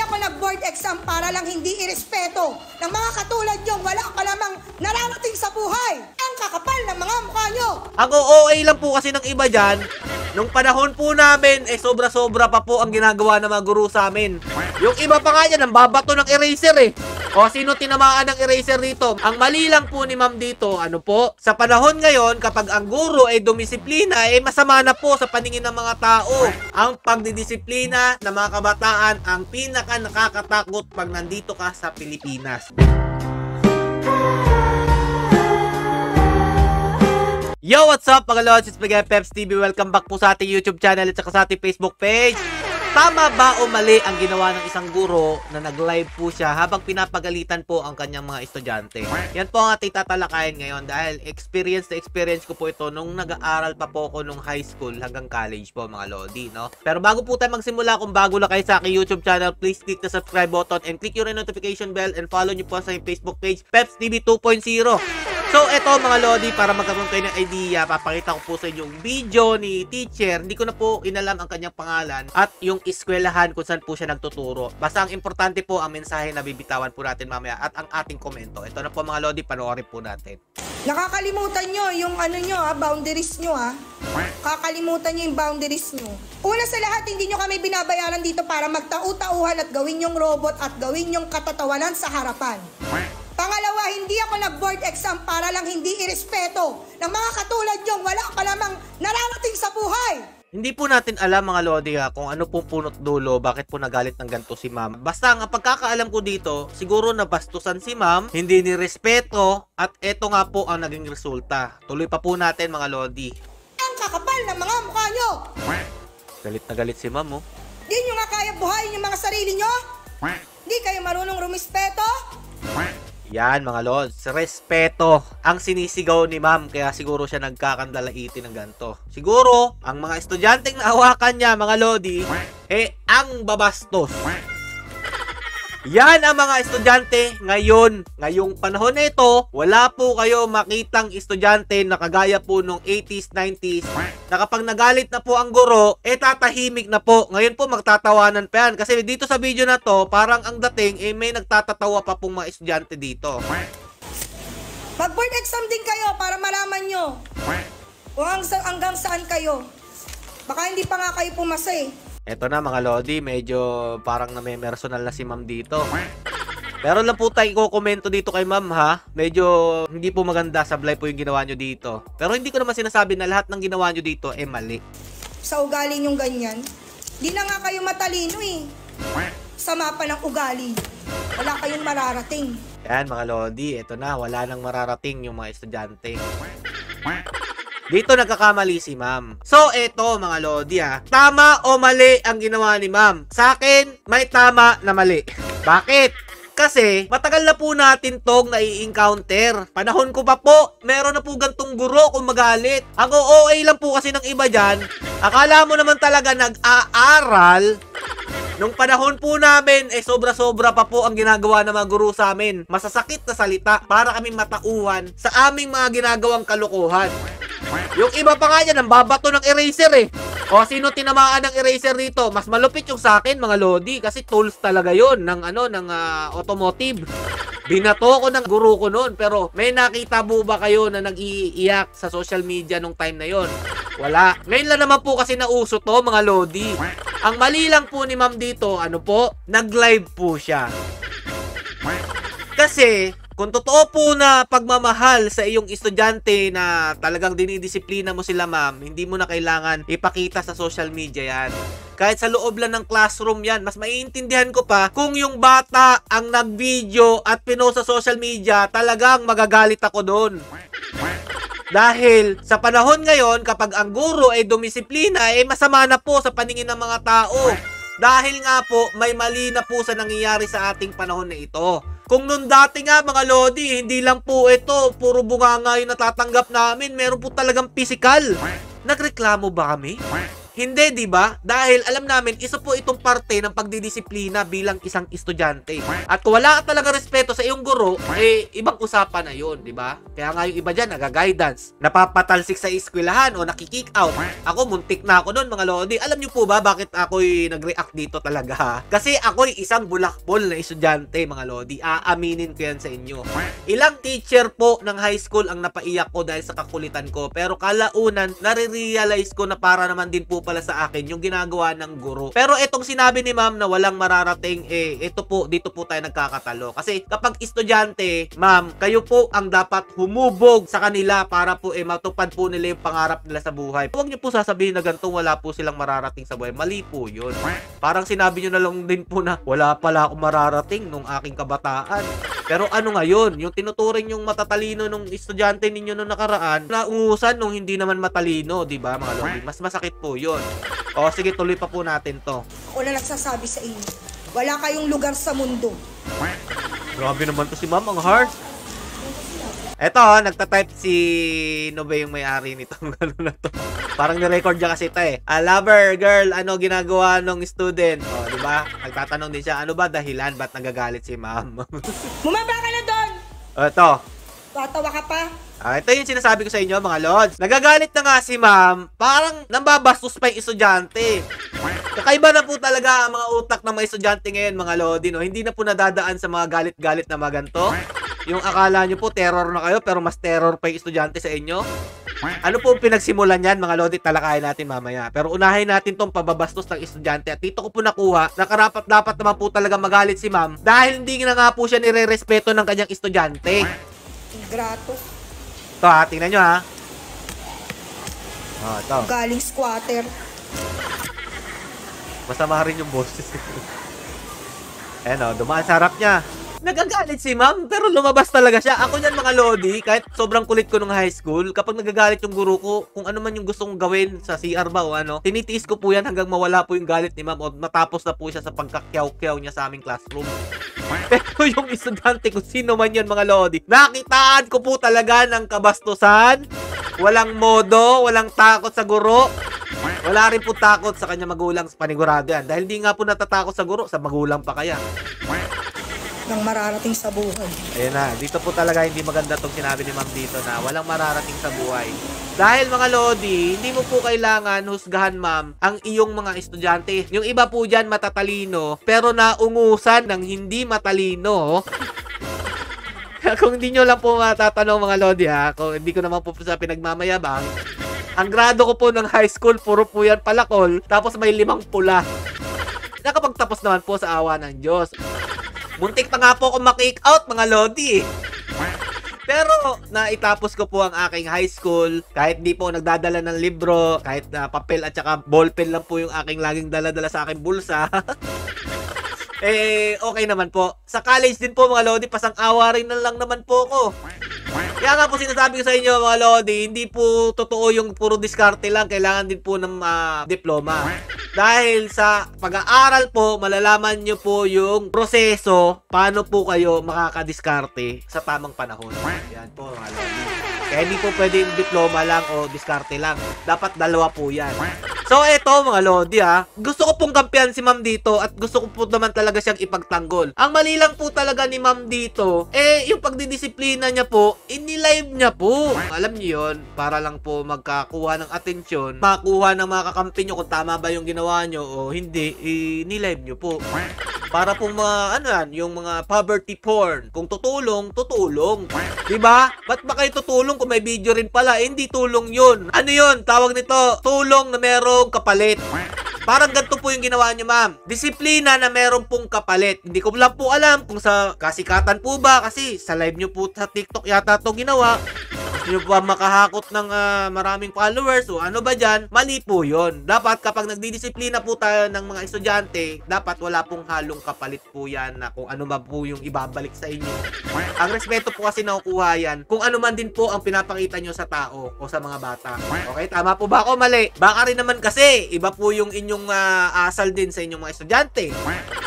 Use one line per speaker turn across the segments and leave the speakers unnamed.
ako nag-board exam para lang hindi irespeto ng mga katulad yung wala pa lamang nararating sa buhay. Ang kakapal ng mga mukha nyo.
Ang OA lang po kasi ng iba dyan, nung panahon po namin, sobra-sobra pa po ang ginagawa ng mga guru sa amin. Yung iba pa nga yan, ang babato ng eraser eh. O sino tinamaan ng eraser dito? Ang mali lang po ni ma'am dito, ano po? Sa panahon ngayon, kapag ang guro ay dumisiplina, masama na po sa paningin ng mga tao. Ang pagdidisiplina ng mga kabataan ang pinaka nakakatakot pag nandito ka sa Pilipinas. Yo, what's up mga lods? It's Miguel Peps TV. Welcome back po sa ating YouTube channel at saka sa ating Facebook page. Tama ba o mali ang ginawa ng isang guro na nag-live po siya habang pinapagalitan po ang kanyang mga estudyante? Yan po ang ating tatalakayin ngayon dahil experience na experience ko po ito nung nag-aaral pa po ako nung high school hanggang college po mga lodi, no? Pero bago po tayo magsimula, kung bago lang kayo sa aking YouTube channel, please click the subscribe button and click yung notification bell and follow nyo po sa Facebook page, Peps TV 2.0. So, eto mga lodi, para magkaroon kayo ng idea, papakita ko po sa inyo yung video ni teacher. Hindi ko na po inalam ang kanyang pangalan at yung eskwelahan kung saan po siya nagtuturo. Basta ang importante po ang mensahe na bibitawan po natin mamaya at ang ating komento. Ito na po mga lodi, panoorin po natin.
Nakakalimutan nyo yung boundaries nyo Kakalimutan nyo yung boundaries nyo. Una sa lahat, hindi nyo kami binabayaran dito para magtau-tauhan at gawin yung robot at gawin yung katatawanan sa harapan. Pangalawa, hindi ako nag-board exam para lang hindi irespeto ng mga katulad yung wala pa lamang nararating sa buhay.
Hindi po natin alam mga lodi kung ano pong punot dulo, bakit po nagalit ng ganito si ma'am. Basta ang pagkakaalam ko dito, siguro nabastusan si ma'am, hindi nirespeto, at eto nga po ang naging resulta. Tuloy pa po natin mga lodi.
Ang kakapal ng mga mukha nyo.
Galit na galit si ma'am, oh.
Di nyo nga kaya buhayin yung mga sarili nyo? Di kayo marunong rumispeto?
Yan mga lods, respeto ang sinisigaw ni ma'am, kaya siguro siya nagkakandalaitin ng ganito. Siguro, ang mga estudyanteng nahawakan niya mga lodi, ang babastos. Yan ang mga estudyante ngayon. Ngayong panahon na ito, wala po kayo makitang estudyante na kagaya po nung 80s, 90s, na kapag nagalit na po ang guro, tatahimik na po. Ngayon po magtatawanan pa yan. Kasi dito sa video na to, parang ang dating, may nagtatatawa pa pong mga estudyante dito.
Mag-board exam din kayo para malaman nyo kung hanggang saan kayo. Baka hindi pa nga kayo pumasa
Eto na mga lodi, medyo parang name-personal na si ma'am dito. Pero lang po tayo kukomento dito kay ma'am ha. Medyo hindi po maganda, sablay po yung ginawa nyo dito. Pero hindi ko naman sinasabi na lahat ng ginawa nyo dito mali.
Sa ugali nyong ganyan, di na nga kayo matalino Sama pa ng ugali. Wala kayong mararating.
Yan mga lodi, eto na, wala nang mararating yung mga estudyante. Dito nagkakamali si ma'am. So, eto mga lodi tama o mali ang ginawa ni ma'am? Sa akin, may tama na mali. Bakit? Kasi, matagal na po natin tong nai-encounter. Panahon ko pa po, meron na po gantong guro kung magalit. Ang OA lang po kasi ng iba dyan, akala mo naman talaga nag-aaral. Nung panahon po namin, sobra-sobra pa po ang ginagawa ng mga guro sa amin. Masasakit na salita para kaming matauhan sa aming mga ginagawang kalokohan. Yung iba pa nga yan, ang babato ng eraser O sino tinamaan ng eraser dito? Mas malupit yung sa akin mga lodi kasi tools talaga yon ng automotive. Binato ko ng guru ko noon, pero may nakita po ba kayo na nag-iiyak sa social media nung time na yon? Wala. Ngayon lang naman po kasi nauso to mga lodi. Ang mali lang po ni ma'am dito, nag-live po siya. Kasi kung totoo po na pagmamahal sa iyong estudyante na talagang dinidisiplina mo sila ma'am, hindi mo na kailangan ipakita sa social media yan. Kahit sa loob lang ng classroom yan, mas maiintindihan ko pa kung yung bata ang nag-video at pinost sa social media, talagang magagalit ako doon. Dahil sa panahon ngayon, kapag ang guro ay dumisiplina, masama na po sa paningin ng mga tao. Dahil nga po, may mali na po sa nangyayari sa ating panahon na ito. Kung noon dati nga mga lodi, hindi lang po ito, puro bunganga yung natatanggap namin, meron po talagang physical. Nagreklamo ba kami? Hindi, di ba? Dahil alam namin, isa po itong parte ng pagdidisiplina bilang isang estudyante. At kung wala ka talaga respeto sa iyong guro, ibang usapan na yun, di ba? Kaya nga yung iba dyan, naga-guidance, napapatalsik sa eskwelahan o nakikick out. Ako, muntik na ako noon, mga lodi. Alam niyo po ba bakit ako'y nag-react dito talaga? Kasi ako'y isang bulakbol na estudyante, mga lodi. Aaminin ko yan sa inyo. Ilang teacher po ng high school ang napaiyak ko dahil sa kakulitan ko. Pero kalaunan, nare-realize ko na para naman din po pala sa akin yung ginagawa ng guro. Pero itong sinabi ni ma'am na walang mararating, ito po, dito po tayo nagkakatalo. Kasi kapag estudyante, ma'am, kayo po ang dapat humubog sa kanila para po matupad po nila yung pangarap nila sa buhay. Huwag niyo po sasabihin na ganito, wala po silang mararating sa buhay. Mali po yun. Parang sinabi niyo na lang din po na wala pala akong mararating nung aking kabataan. Pero ano ngayon, yung tinuturing yung matatalino nung estudyante ninyo nung nakaraan, naungusan nung hindi naman matalino, di ba mga lodi? Mas masakit po yun. O sige, tuloy pa po natin to.
Ako na nagsasabi sa inyo, wala kayong lugar sa mundo.
Grabe naman to si ma'am, ang hard. Eto, nagtatype si Nobe yung may-ari nitong gano'n na to. Parang nirecord niya kasi ito eh. Lover, girl, ano ginagawa nung student? O, di ba? Nagtatanong din siya, ano ba dahilan? Ba't nagagalit si ma'am?
Bumaba ka na doon!
Ito.
Tatawa ka pa?
Ito yung sinasabi ko sa inyo, mga lods. Nagagalit na nga si ma'am, parang nambabastos pa yung estudyante. Kakaiba na po talaga ang mga utak ng mga estudyante ngayon, mga lodi, no? Hindi na po nadadaan sa mga galit-galit na mga ganito. Yung akala nyo po, terror na kayo, pero mas terror pa yung estudyante sa inyo. Ano po pinagsimulan yan, mga lodi? Talakayin natin mamaya. Pero unahin natin tong pababastos ng estudyante. At dito ko po nakuha na karapat-dapat naman po talaga magalit si ma'am dahil hindi na nga po siya nire-respeto ng kanyang estudyante.
Grato.
Ito ha, tingnan nyo ha. Ito.
Galing squatter.
Masama rin yung boses. Ayan o, dumaan sa harap niya. Nagagalit si ma'am, pero lumabas talaga siya. Ako niyan, mga lodi, kahit sobrang kulit ko nung high school, kapag nagagalit yung guro ko, kung ano man yung gusto kong gawin sa CR ba o ano, tinitiis ko po yan hanggang mawala po yung galit ni ma'am o matapos na po siya sa pagkakyaw-kyaw niya sa aming classroom. Pero yung estudyante, kung sino man yun, mga lodi, nakitaan ko po talaga ng kabastusan, walang modo, walang takot sa guro. Wala rin po takot sa kanya magulang, sa panigurado yan. Dahil di nga po natatakot sa guro, sa magulang pa kaya.
Nang mararating sa buhay.
Ayan na, dito po talaga hindi maganda tong sinabi ni ma'am dito na walang mararating sa buhay. Dahil mga lodi, hindi mo po kailangan husgahan ma'am ang iyong mga estudyante. Yung iba po dyan matatalino, pero naungusan ng hindi matalino. Kung hindi nyo lang po matatanong, mga lodi ha, kung hindi ko naman po sa pinagmamayabang, ang grado ko po ng high school, puro po yan palakol, tapos may 5 pula. Nakapagtapos naman po sa awa ng Diyos. Muntik pa nga po akong ma-kick out, mga lodi. Pero naitapos ko po ang aking high school. Kahit di po nagdadala ng libro, kahit papel at saka ballpen lang po yung aking laging dala-dala sa aking bulsa. Okay naman po. Sa college din po, mga lodi, pasang-awa rin na lang naman po ako. Kaya nga po sinasabi ko sa inyo, mga lodi, hindi po totoo yung puro diskarte lang. Kailangan din po ng diploma. Dahil sa pag-aaral po, malalaman nyo po yung proseso paano po kayo makakadiskarte sa tamang panahon. Yan po, mga lodi. Kaya hindi po pwede yung diploma lang o diskarte lang. Dapat dalawa po yan. So, eto mga lodi ha. Gusto ko pong kampihan si ma'am dito at gusto ko po naman talaga siyang ipagtanggol. Ang mali lang po talaga ni ma'am dito, yung pagdidisiplina niya po, inilive niya po. Alam niyo yun, para lang po magkakuha ng atensyon, makuha ng mga kakampi nyo kung tama ba yung ginawa nyo o hindi, inilive nyo po. Para pong mga, ano yan, yung mga poverty porn. Kung tutulong, tutulong. Diba? Ba't ba kayo tutulong kung may video rin pala? Hindi tulong yun. Ano yun? Tawag nito, tulong na merong kapalit. Parang ganito po yung ginawa nyo, ma'am. Disiplina na meron pong kapalit. Hindi ko lang po alam kung sa kasikatan po ba, kasi sa live nyo po sa TikTok yata ito ginawa. Gusto nyo pa makahakot ng maraming followers o ano ba dyan, mali po yun. Dapat kapag nagdidisiplina po tayo ng mga estudyante, dapat wala pong halong kapalit po yan na kung ano ba po yung ibabalik sa inyo. Ang respeto po kasi nakukuha yan kung ano man din po ang pinapakita nyo sa tao o sa mga bata. Okay, tama po ba ako? Mali. Baka rin naman kasi iba po yung inyong asal din sa inyong mga estudyante.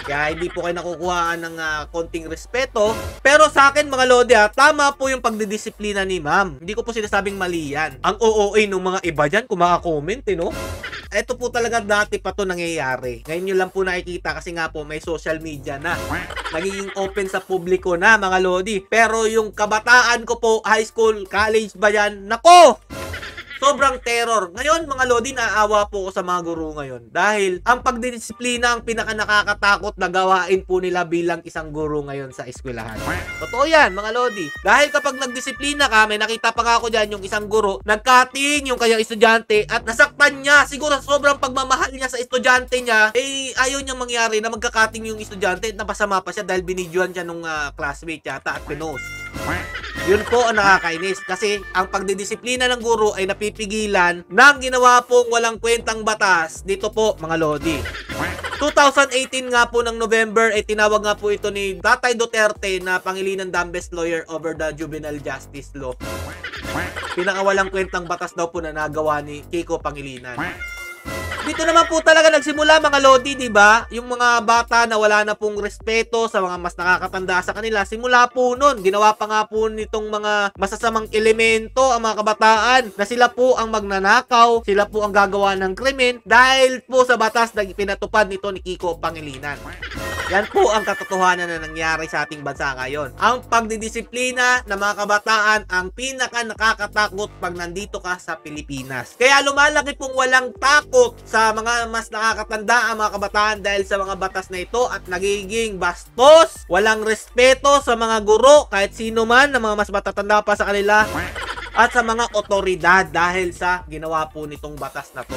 Kaya hindi po kayo nakukuhaan ng konting respeto. Pero sa akin, mga lodi, tama po yung pagdidisiplina ni ma'am. Hindi ko po sinasabing mali yan. Ang OOA ng mga iba dyan, kung makakomment, no? ito po talaga dati pa to nangyayari. Ngayon nyo lang po nakikita kasi nga po may social media na. Nagiging open sa publiko na mga lodi. Pero yung kabataan ko po, high school, college ba yan? Nako! Sobrang terror. Ngayon, mga lodi, naaawa po ko sa mga guro ngayon. Dahil ang pagdidisiplina ang pinaka nakakatakot na gawain po nila bilang isang guro ngayon sa eskwelahan. Totoo yan, mga lodi. Dahil kapag nagdisiplina ka, may nakita pa nga ako dyan yung isang guro, nagkating yung kanyang estudyante at nasaktan niya. Siguro sobrang pagmamahal niya sa estudyante niya, ayaw niyang mangyari na magkakating yung estudyante at napasama pa siya dahil binidyohan siya nung classmate yata at pinost. Yun po ang nakakainis kasi ang pagdidisiplina ng guro ay napipigilan ng ginawa pong walang kwentang batas dito po mga lodi. 2018 nga po ng November ay tinawag nga po ito ni Tatay Duterte na Pangilinan Dumbest Lawyer over the Juvenile Justice Law. Pinakawalang kwentang batas daw po na nagawa ni Kiko Pangilinan. Dito naman po talaga nagsimula mga lodi, di ba? Yung mga bata na wala na pong respeto sa mga mas nakakatanda sa kanila, simula po nun. Ginawa pa nga po nitong mga masasamang elemento ang mga kabataan na sila po ang magnanakaw, sila po ang gagawa ng krimen dahil po sa batas na pinatupad nito ni Kiko Pangilinan. Yan po ang katotohanan na nangyari sa ating bansa ngayon. Ang pagdidisiplina ng mga kabataan ang pinaka nakakatakot pag nandito ka sa Pilipinas. Kaya lumalaki pong walang takot sa mga mas nakakatanda ang mga kabataan dahil sa mga batas na ito at nagiging bastos, walang respeto sa mga guro, kahit sino man na mga mas matatanda pa sa kanila, at sa mga otoridad dahil sa ginawa po nitong batas na to.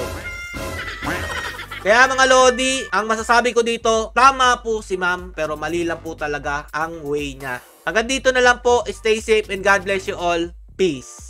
Kaya mga lodi, ang masasabi ko dito, tama po si ma'am pero mali lang po talaga ang way niya. Hanggang dito na lang po, stay safe and God bless you all. Peace.